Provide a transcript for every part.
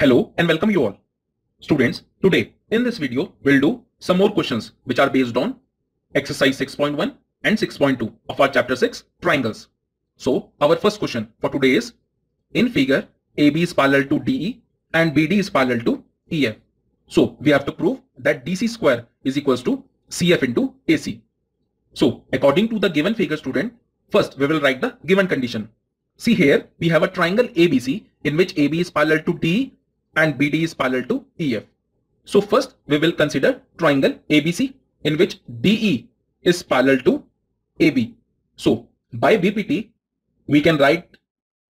Hello and welcome you all. Students, today in this video, we'll do some more questions which are based on exercise 6.1 and 6.2 of our chapter 6 triangles. So our first question for today is, in figure AB is parallel to DE and BD is parallel to EF. So we have to prove that DC square is equals to CF into AC. So according to the given figure, student, first we will write the given condition. See here we have a triangle ABC in which AB is parallel to DE and BD is parallel to EF. So first we will consider triangle ABC in which DE is parallel to AB. So by BPT we can write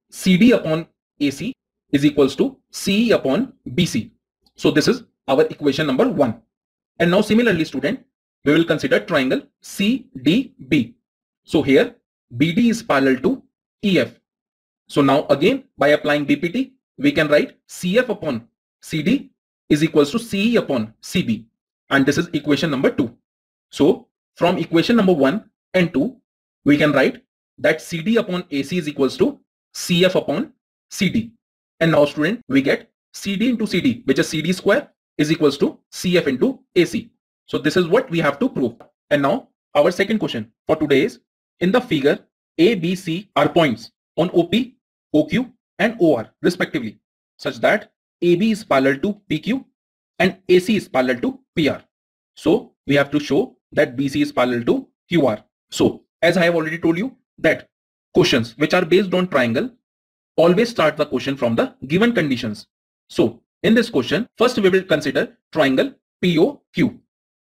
CD upon AC is equals to CE upon BC. So this is our equation number 1. And now similarly, student, we will consider triangle CDB. So here BD is parallel to EF. So now again by applying BPT we can write CF upon CD is equals to CE upon CB, and this is equation number 2. So from equation number 1 and 2 we can write that CD upon AC is equals to CF upon CD. And now student, we get CD into CD, which is CD square, is equals to CF into AC. So this is what we have to prove. And now our second question for today is, in the figure A, B, C are points on OP, OQ and OR respectively, such that AB is parallel to PQ and AC is parallel to PR. So we have to show that BC is parallel to QR. So as I have already told you that questions which are based on triangle always start the question from the given conditions. So in this question, first we will consider triangle POQ.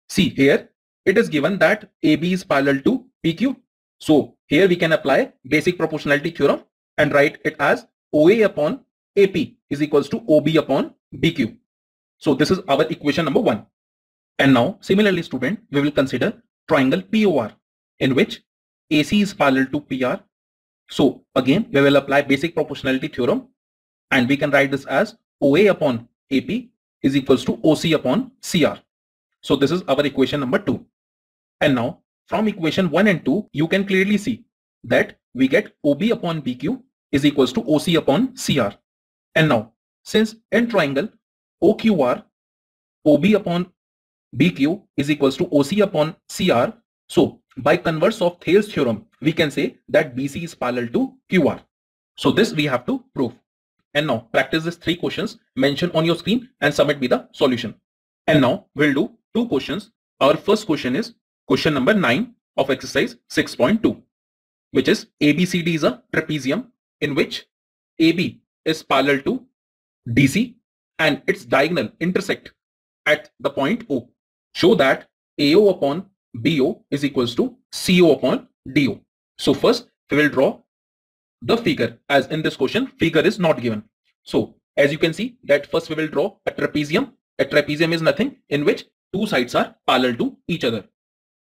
See here it is given that AB is parallel to PQ. So here we can apply basic proportionality theorem and write it as OA upon AP is equals to OB upon BQ. So this is our equation number 1. And now similarly, student, we will consider triangle POR in which AC is parallel to PR. So again we will apply basic proportionality theorem and we can write this as OA upon AP is equals to OC upon CR. So this is our equation number 2. And now from equation 1 and 2 you can clearly see that we get OB upon BQ is equals to OC upon CR. And now since in triangle OQR OB upon BQ is equals to OC upon CR, so by converse of Thales theorem we can say that BC is parallel to QR. So this we have to prove. And now practice these 3 questions mentioned on your screen and submit me the solution. And now we'll do 2 questions. Our first question is question number 9 of exercise 6.2, which is ABCD is a trapezium in which AB is parallel to DC and its diagonal intersect at the point O. Show that AO upon BO is equals to CO upon DO. So first we will draw the figure, as in this question figure is not given. So as you can see that first we will draw a trapezium. A trapezium is nothing in which 2 sides are parallel to each other.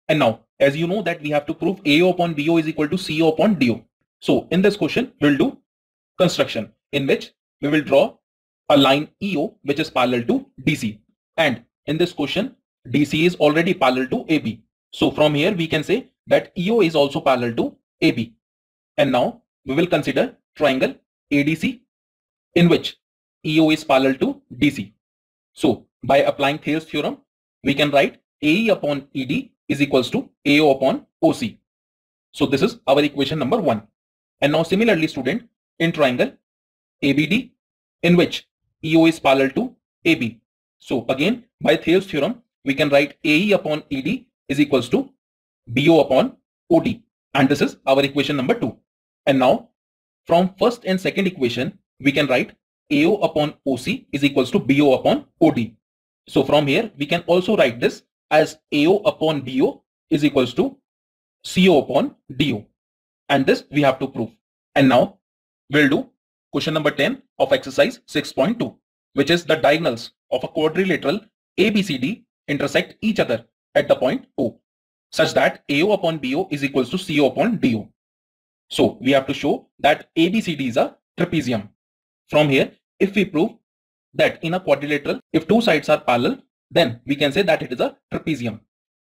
And now as you know that we have to prove AO upon BO is equal to CO upon DO. So in this question we will do construction in which we will draw a line EO which is parallel to DC, and in this question DC is already parallel to AB. So from here we can say that EO is also parallel to AB. And now we will consider triangle ADC in which EO is parallel to DC. So by applying Thales theorem we can write AE upon ED is equals to AO upon OC. So this is our equation number 1. And now similarly, student, in triangle ABD in which EO is parallel to AB. So again by Thales theorem we can write AE upon ED is equals to BO upon OD, and this is our equation number 2. And now from first and second equation we can write AO upon OC is equals to BO upon OD. So from here we can also write this as AO upon BO is equals to CO upon DO, and this we have to prove. And now we'll do question number 10 of exercise 6.2, which is the diagonals of a quadrilateral ABCD intersect each other at the point O, such that AO upon BO is equals to CO upon DO. So we have to show that ABCD is a trapezium. From here if we prove that in a quadrilateral if 2 sides are parallel then we can say that it is a trapezium.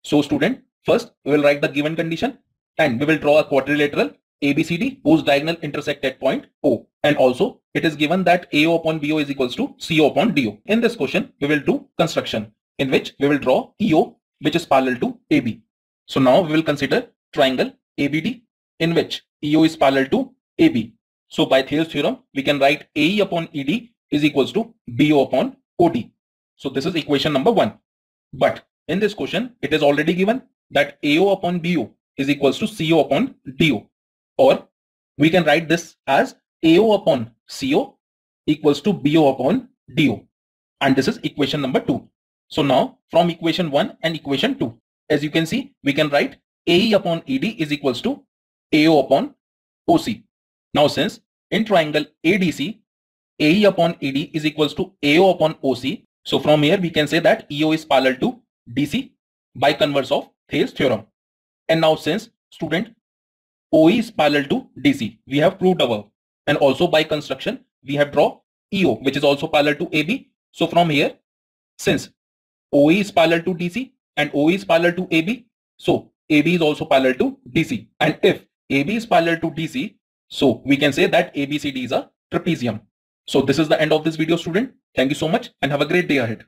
So student, first we will write the given condition and we will draw a quadrilateral ABCD whose diagonal intersect at point O. And also it is given that AO upon BO is equals to CO upon DO. In this question, we will do construction in which we will draw EO which is parallel to AB. So now we will consider triangle ABD in which EO is parallel to AB. So by Thales theorem, we can write AE upon ED is equals to BO upon OD. So this is equation number 1. But in this question, it is already given that AO upon BO is equals to CO upon DO. Or we can write this as AO upon CO equals to BO upon DO. And this is equation number 2. So now from equation 1 and equation 2, as you can see, we can write AE upon ED is equals to AO upon OC. Now since in triangle ADC, AE upon ED is equals to AO upon OC. So from here we can say that EO is parallel to DC by converse of Thales theorem. And now since student OE is parallel to DC, we have proved above. And also by construction, we have drawn EO which is also parallel to AB. So from here, since OE is parallel to DC and OE is parallel to AB, so AB is also parallel to DC. And if AB is parallel to DC, so we can say that ABCD is a trapezium. So this is the end of this video, student. Thank you so much and have a great day ahead.